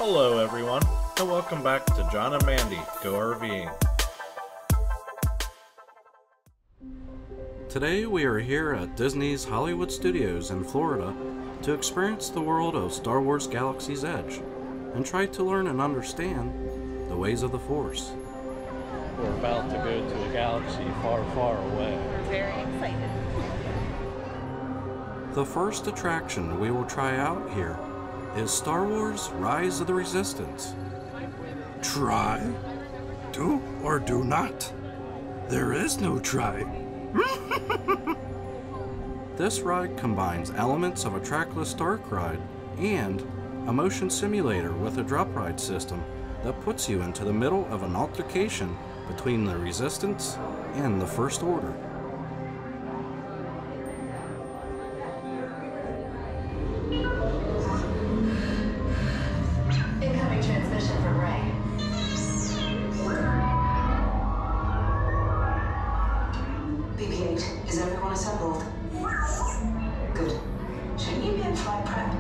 Hello everyone, and welcome back to John and Mandy Go RVing. Today we are here at Disney's Hollywood Studios in Florida to experience the world of Star Wars Galaxy's Edge and try to learn and understand the ways of the Force. We're about to go to a galaxy far, far away. Very excited. The first attraction we will try out here is Star Wars Rise of the Resistance. Try? Do or do not? There is no try. This ride combines elements of a trackless dark ride and a motion simulator with a drop ride system that puts you into the middle of an altercation between the Resistance and the First Order. Incoming transmission from Ray. BB-8, is everyone assembled? Good. Shouldn't you be in flight prep?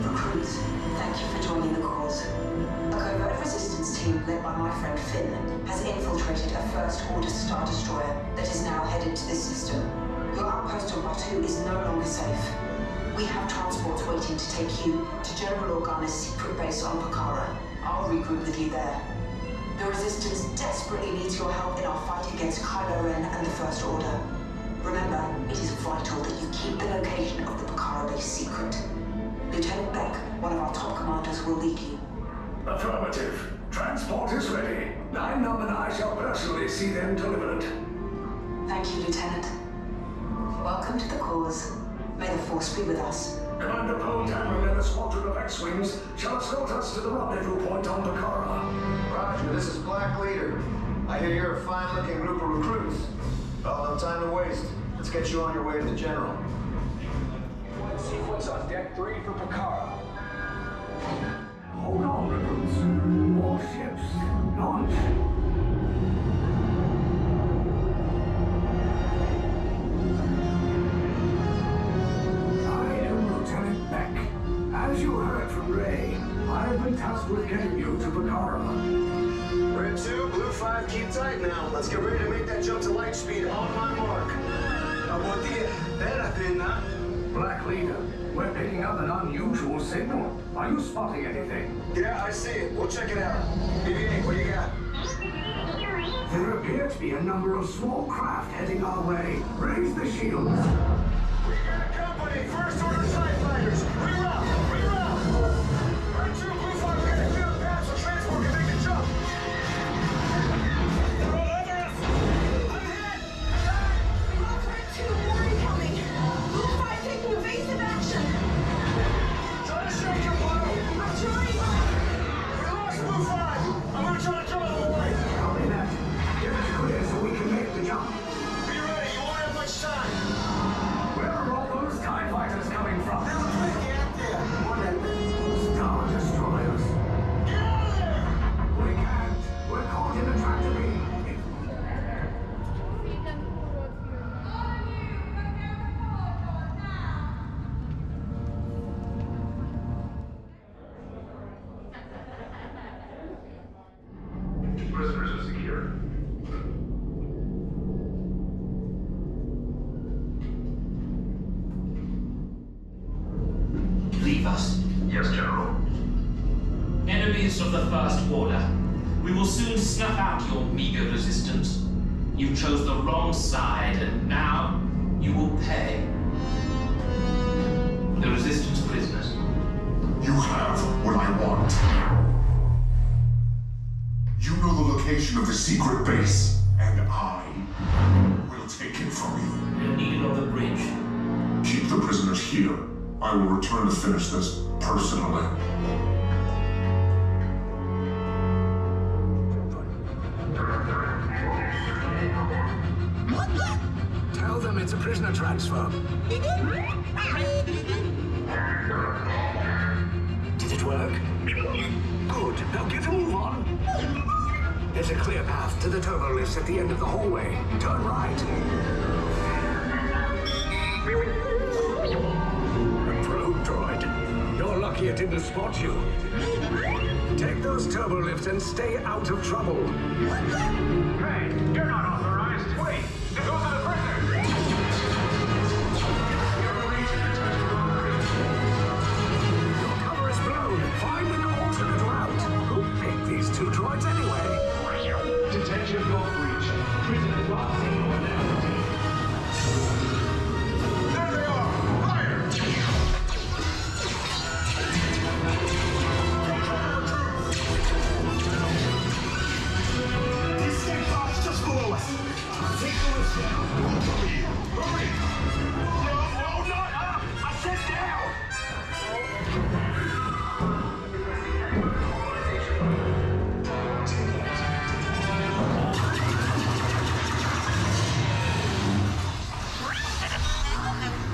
Recruits, thank you for joining the cause. A covert resistance team led by my friend Finn has infiltrated a First Order Star Destroyer that is now headed to this system. Your outpost on Batu is no longer safe. We have transports waiting to take you to General Organa's secret base on Pakara. I'll regroup with you there. The Resistance desperately needs your help in our fight against Kylo Ren and the First Order. Remember, it is vital that you keep the location of the Pakara base secret. Lieutenant Beck, one of our top commanders, will lead you. Affirmative. Transport is ready. Line Numb and I shall personally see them delivered. Thank you, Lieutenant. Welcome to the cause. May the Force be with us. Commander Poe Dameron and a squadron of X-Wings shall escort us to the rendezvous point on Pakara. Roger, this is Black Leader. I hear you're a fine-looking group of recruits. Well, no time to waste. Let's get you on your way to the General. Sequence on Deck 3 for Pakara. Hold on, recruits. Warships, launch. As you heard from Ray, I have been tasked with getting you to Pakara. Red 2, Blue 5, keep tight now. Let's get ready to make that jump to light speed on my mark. Black Leader, we're picking up an unusual signal. Are you spotting anything? Yeah, I see it. We'll check it out. BB-8, what do you got? There appear to be a number of small craft heading our way. Raise the shields. We got company. First Order TIE Fighters. Reroute! Reroute! Red 2, Blue 5, we got to clear the path so transport can make the jump. They're all over us! I'm hit! Red 2, more incoming. Blue 5 taking evasive action. Try to shake your blow! I'm trying. We lost Blue 5! I'm gonna try to jump out of the way! Copy that. Get us clear so we can make the jump. Be ready, you won't have much time! Where are all those TIE fighters coming from? They're right there! Star Destroyers. Get out of there! We can't. We're caught in a tractor beam. Prisoners are secure. Leave us. Yes, General. Enemies of the First Order. We will soon snuff out your meager resistance. You chose the wrong side, and now you will pay. The Resistance prisoners. You have what I want. You know the location location of the secret base, and I will take it from you. They're needed on the bridge. Keep the prisoners here. I will return to finish this personally. Tell them it's a prisoner transfer. Did it work? Good. Now get a move on. There's a clear path to the turbo lifts at the end of the hallway. Turn right. Probe droid. You're lucky it didn't spot you. Take those turbo lifts and stay out of trouble. Hey, you're not authorized. Wait, those are the prisoners. Your cover is blown. Find an alternate route. Who picked these two droids anyway? Detection of breach. Prisoners lost in on now. There they are! Fire! The escape pod's just below us. Take the lift down. Hurry! Hurry! No, not up! I said down!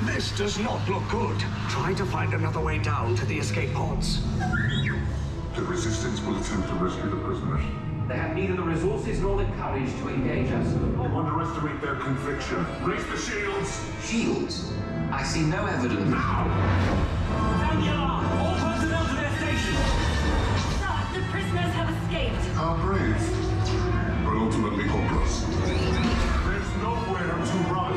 This does not look good. Try to find another way down to the escape pods. The Resistance will attempt to rescue the prisoners. They have neither the resources nor the courage to engage us. Underestimate their conviction. Raise the shields! Shields? I see no evidence. Sound the alarm! All personnel to their stations! Sir, the prisoners have escaped. How brave, but ultimately hopeless. There's nowhere to run.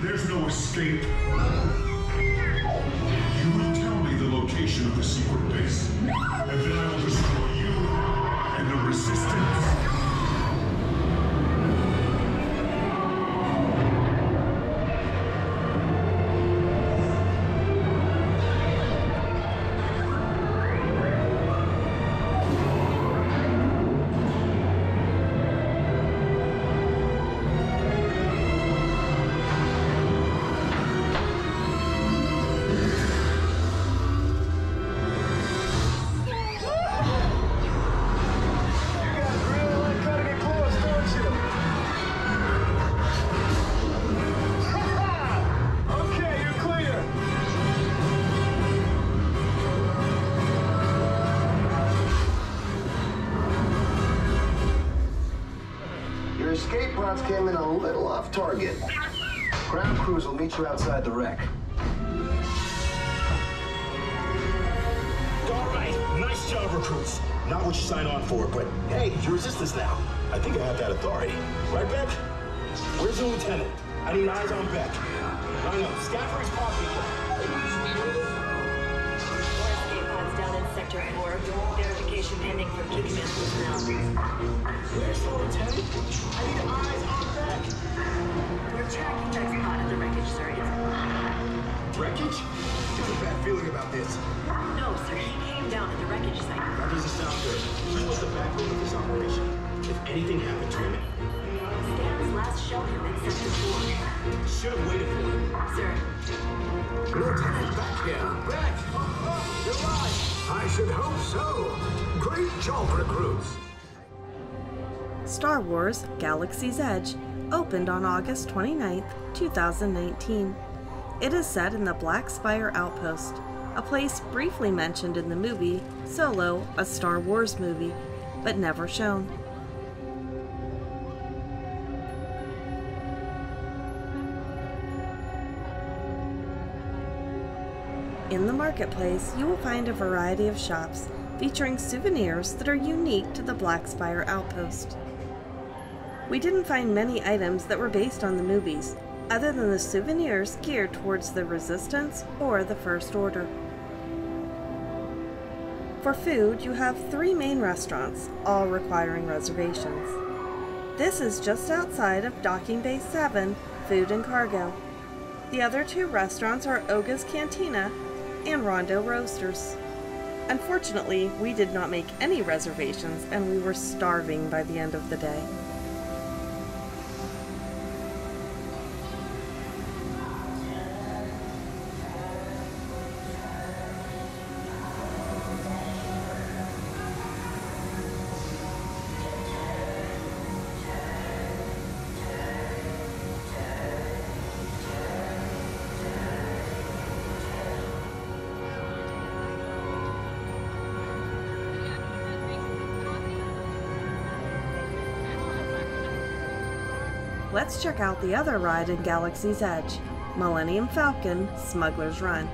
There's no escape. You will tell me the location of the secret base, and then I will destroy you and the Resistance. Escape pods came in a little off target. Ground crews will meet you outside the wreck. All right, nice job, recruits. Not what you signed on for, but hey, you're Resistance now. I think I have that authority. Right, Beck? Where's the lieutenant? I need eyes on Beck. I know, Scaffold's popping. Escape pods down in Sector 4. Verification pending from key command personnel. Where's the lieutenant? I need eyes on Beck. We're tracking Beck's pod at the wreckage, sir. Wreckage? I have a bad feeling about this. No, sir. He came down at the wreckage site. That doesn't sound good. He was the backbone of this operation. If anything happened to him, Scans last showed him in Sector 4. should have waited for him. Sir. Lieutenant back here. Beck! You're alive! I should hope so. Great job, recruits. Star Wars Galaxy's Edge opened on August 29, 2019. It is set in the Black Spire Outpost, a place briefly mentioned in the movie Solo, a Star Wars movie, but never shown. In the marketplace, you will find a variety of shops featuring souvenirs that are unique to the Black Spire Outpost. We didn't find many items that were based on the movies, other than the souvenirs geared towards the Resistance or the First Order. For food, you have 3 main restaurants, all requiring reservations. This is just outside of Docking Bay 7, Food and Cargo. The other 2 restaurants are Oga's Cantina and Rondo Roasters. Unfortunately, we did not make any reservations and we were starving by the end of the day. Let's check out the other ride in Galaxy's Edge, Millennium Falcon Smugglers Run.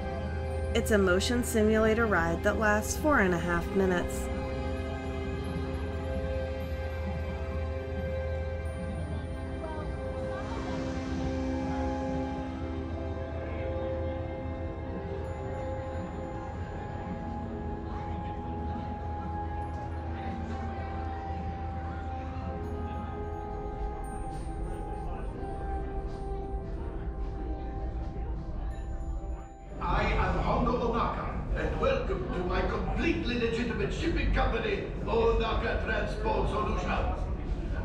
It's a motion simulator ride that lasts 4.5 minutes. Completely legitimate shipping company, Knuckle Transport Solutions.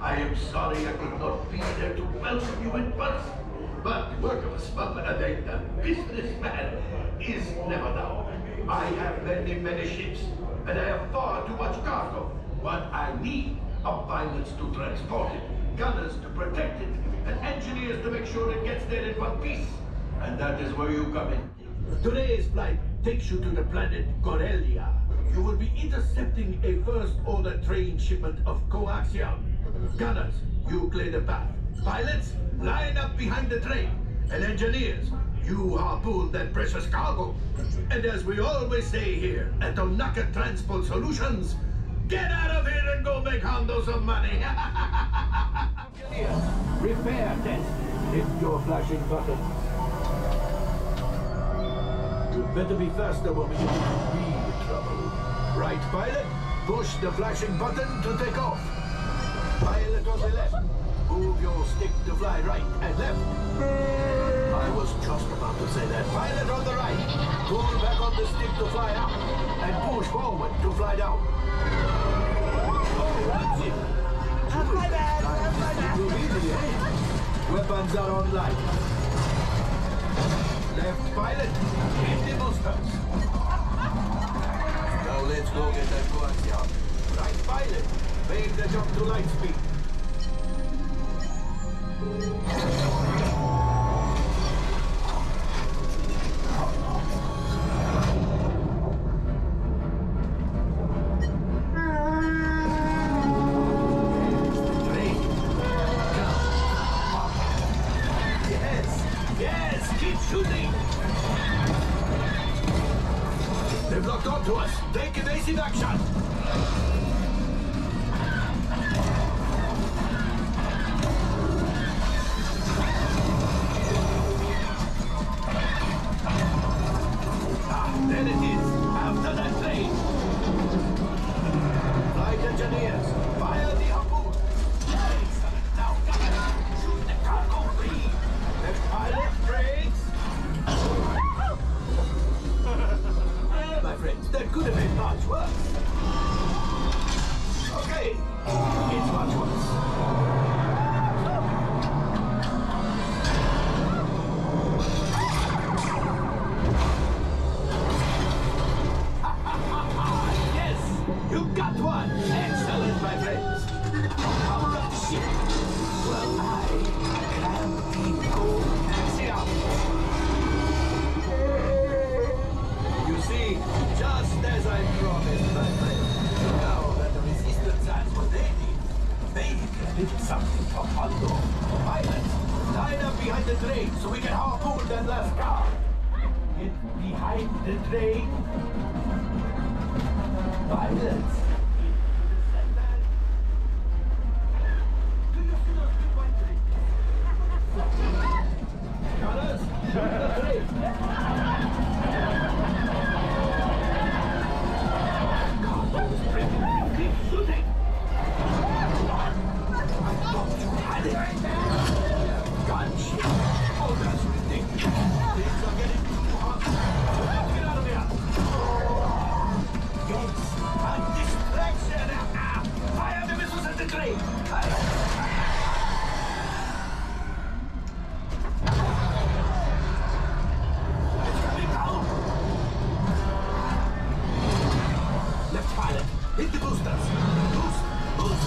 I am sorry I could not be there to welcome you in person, but the work of a smuggler and a businessman is never done. I have many ships, and I have far too much cargo. What I need are pilots to transport it, gunners to protect it, and engineers to make sure it gets there in one piece. And that is where you come in. Today's flight takes you to the planet Corellia. You will be intercepting a First Order train shipment of coaxium. Gunners, you clear the path. Pilots, line up behind the train. And engineers, you harpoon that precious cargo. And as we always say here at Knuckle Transport Solutions, get out of here and go make Hondo some money. Engineers, repair test. Hit your flashing button. You better be faster when we get into real trouble. Right, pilot? Push the flashing button to take off. Pilot on the left. Move your stick to fly right and left. I was just about to say that. Pilot on the right. Pull back on the stick to fly up. And push forward to fly down. Oh, that's it. That's my bad. That's my bad. Easy, eh? Weapons are online. Left pilot, hit the boosters. Now let's go get that coaxium. Right pilot, make the jump to light speed. Yes, keep shooting. They've locked onto us. Take evasive action. Ah, there it is. After that plane. Flight engineers, fire the harpoon. Excellent. Now, guys, shoot the cargo free. Left pilot, brakes. My friends, that could have been much worse. gate so we can harpoon that last car. Get behind the train. Pilots. Yodas, shoot the train. Keep shooting. I thought you had it. Gunship. Oh, that's ridiculous. Things are getting too hot. Get out of here. Yes, a distraction. Fire the missiles at the train. It's coming down. Left pilot, hit the boosters. Boost.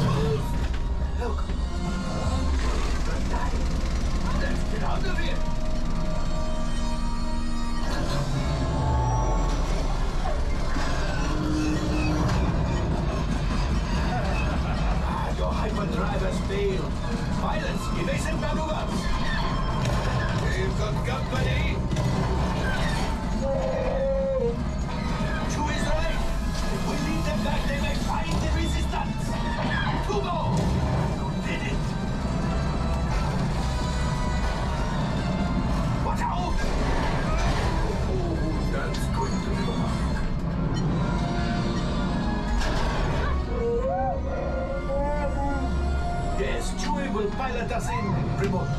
Look. Let's get out of here. Your hyperdrive has failed. Pilots, evasive maneuvers. We've got company. Chewie's right. If we lead them back, they may find the resistance. Two more. You did it. Watch out. Oh, that's going to be hard. Yes, Chewie will pilot us in, Remote.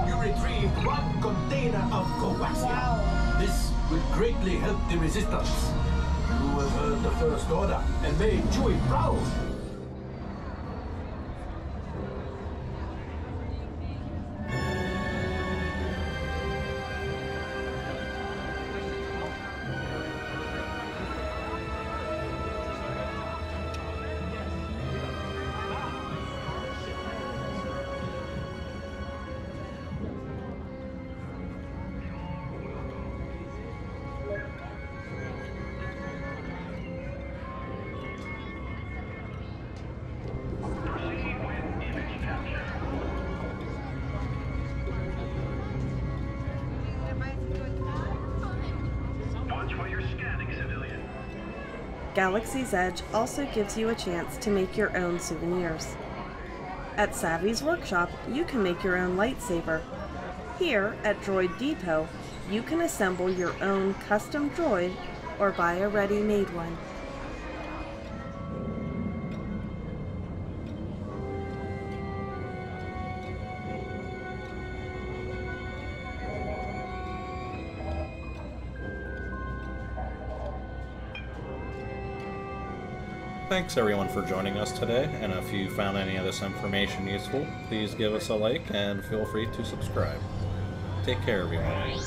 You retrieved one container of coaxium. This will greatly help the resistance. You have earned the First Order and made Chewie proud. Galaxy's Edge also gives you a chance to make your own souvenirs. At Savvy's Workshop, you can make your own lightsaber. Here, at Droid Depot, you can assemble your own custom droid or buy a ready-made one. Thanks everyone for joining us today, and if you found any of this information useful, please give us a like and feel free to subscribe. Take care everyone.